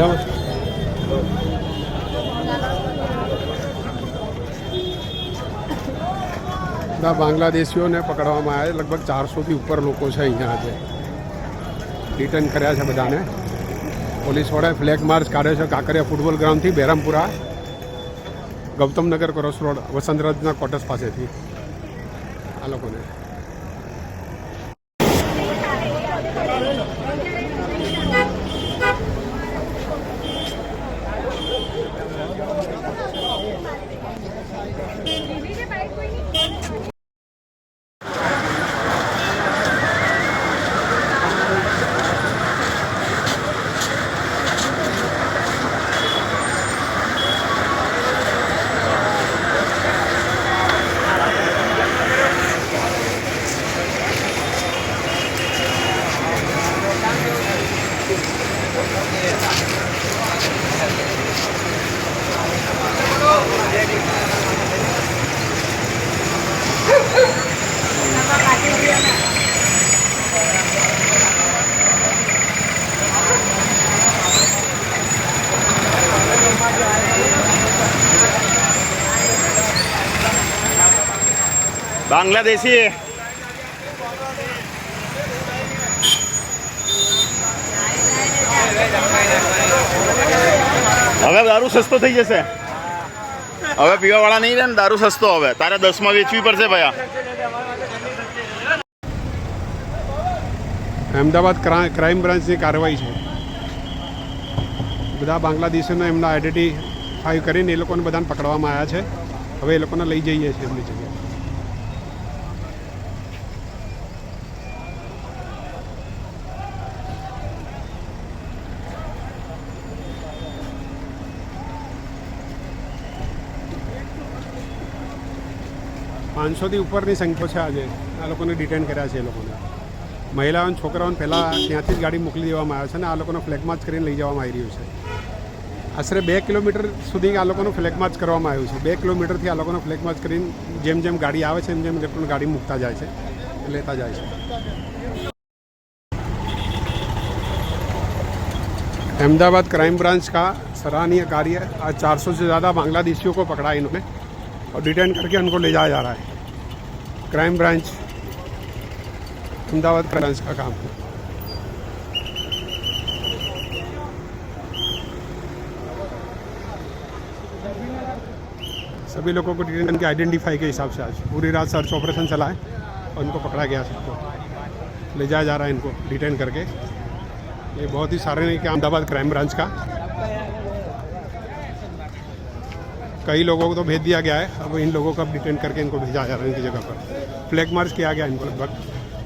બધા બાંગ્લાદેશીઓને પકડવામાં આવ્યા. લગભગ 400થી ઉપર લોકો છે અહીંયા આજે. રિટર્ન કર્યા છે બધાને. પોલીસવાળાએ ફ્લેગ માર્ચ કાઢ્યો છે કાંકરિયા ફૂટબોલ ગ્રાઉન્ડથી બેરામપુરા ગૌતમનગર ક્રોસ રોડ વસંતરાજના ક્વાર્ટર્સ પાસેથી આ લોકોને. बांग्लादेशी હવે દારૂ સસ્તો થઈ જશે. હવે પીવાવાળા નહીં રહે ને, દારૂ સસ્તો હવે તારે 10માં વેચવી પડશે ભયા. અમદાવાદ ક્રાઇમ બ્રાન્ચની કાર્યવાહી છે. બધા બાંગ્લાદેશીઓને એમના આઈડેન્ટિફાઈ કરીને એ લોકોને બધાને પકડવામાં આવ્યા છે. હવે એ લોકોને લઈ જઈએ છીએ એમની જગ્યાએ. પાંચસોથી ઉપરની સંખ્યા છે આજે. આ લોકોને ડિટેન કર્યા છે. એ લોકોને મહિલાઓ છોકરાઓને પહેલાં ત્યાંથી જ ગાડી મોકલી દેવામાં આવે છે અને આ લોકોને ફ્લેગ માર્ચ કરીને લઈ જવામાં આવી રહ્યું છે. આશરે 2 કિલોમીટર સુધી આ લોકોનું ફ્લેગ માર્ચ કરવામાં આવ્યું છે. 2 કિલોમીટરથી આ લોકોનો ફ્લેગ માર્ચ કરીને જેમ જેમ ગાડી આવે છે એમ જેમ લોકોને ગાડી મૂકતા જાય છે, લેતા જાય છે. अहमदाबाद क्राइम ब्रांच का सराहनीय कार्य. आज 400 से ज़्यादा बांग्लादेशियों को पकड़ा इन्होंने और डिटेन करके उनको ले जाया जा रहा है. क्राइम ब्रांच अहमदाबाद ब्रांच का काम है. सभी लोगों को डिटेन करके आइडेंटिफाई के हिसाब से आज पूरी रात सर्च ऑपरेशन चला है और इनको पकड़ा गया. सबको ले जाया जा रहा है इनको डिटेन करके. ये बहुत ही सारे नहीं कि अहमदाबाद क्राइम ब्रांच का कई लोगों को तो भेज दिया गया है. अब इन लोगों को अब डिटेन करके इनको भेजा जा रहा है इनकी जगह पर. फ्लैग मार्च किया गया इनको. लगभग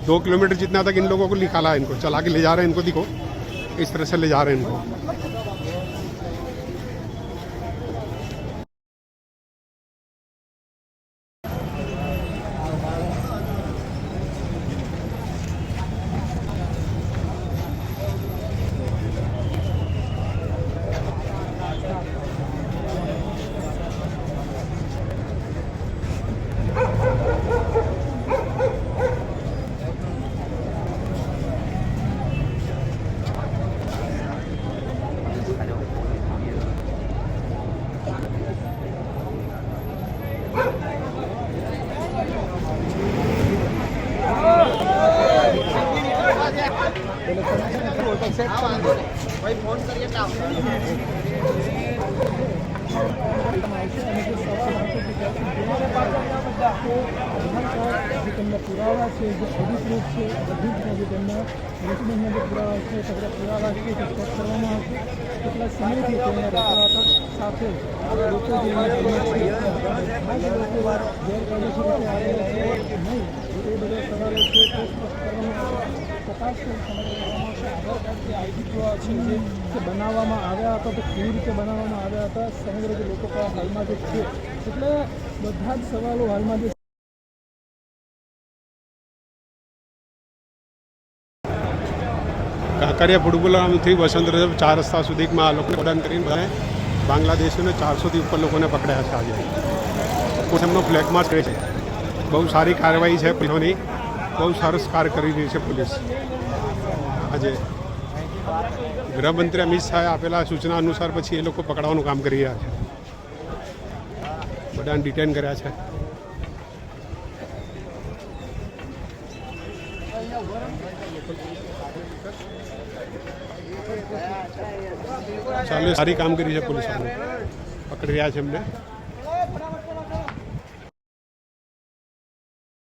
2 किलोमीटर जितना तक इन लोगों को निकाला है. इनको चला के ले जा रहे हैं. इनको दिखो इस तरह से ले जा रहे हैं इनको. ભાઈ ફોન કરીએ તો તેમના પુરાવા છે જે અધિકૃત છે બધું જ તેમના રેસિડન્ટના જે પુરાવા છે સગળા પુરાવા છે તે ચેક કરવામાં આવશે. કેટલા સમયથી તેમના રહેતા હતા સાથે લોકો જે લોકો ગેરકાયદેસર રીતે આવેલા છે કે નહીં એ બધા સવાલો છે કરવામાં આવશે. તપાસ કરવામાં આવશે. આધાર કાર્ડ જે આઈડી પુરાવા છે જે બનાવવામાં આવ્યા હતા તો કેવી રીતે બનાવવામાં આવ્યા હતા સમગ્ર જે લોકો હાલમાં જે છે એટલે બધા જ સવાલો હાલમાં જે કાંકરિયા ફૂટબોલ ગ્રાઉન્ડથી વસંતરાજ 4 રસ્તા સુધીમાં આ લોકોને પ્રદાન કરીને બધા બાંગ્લાદેશીઓને 400થી ઉપર લોકોને પકડ્યા છે આજે. એમનો ફ્લેગ માર્ચ કરે છે. બહુ સારી કાર્યવાહી છે પોલીસોની. બહુ સરસ કાર્ય કરી રહી છે પોલીસ આજે. ગૃહમંત્રી અમિત શાહે આપેલા સૂચના અનુસાર પછી એ લોકો પકડવાનું કામ કરી રહ્યા છે. બધાને ડિટેન કર્યા છે. ચાલુ સારી કામગીરી છે પોલીસ પકડી રહ્યા છે એમને.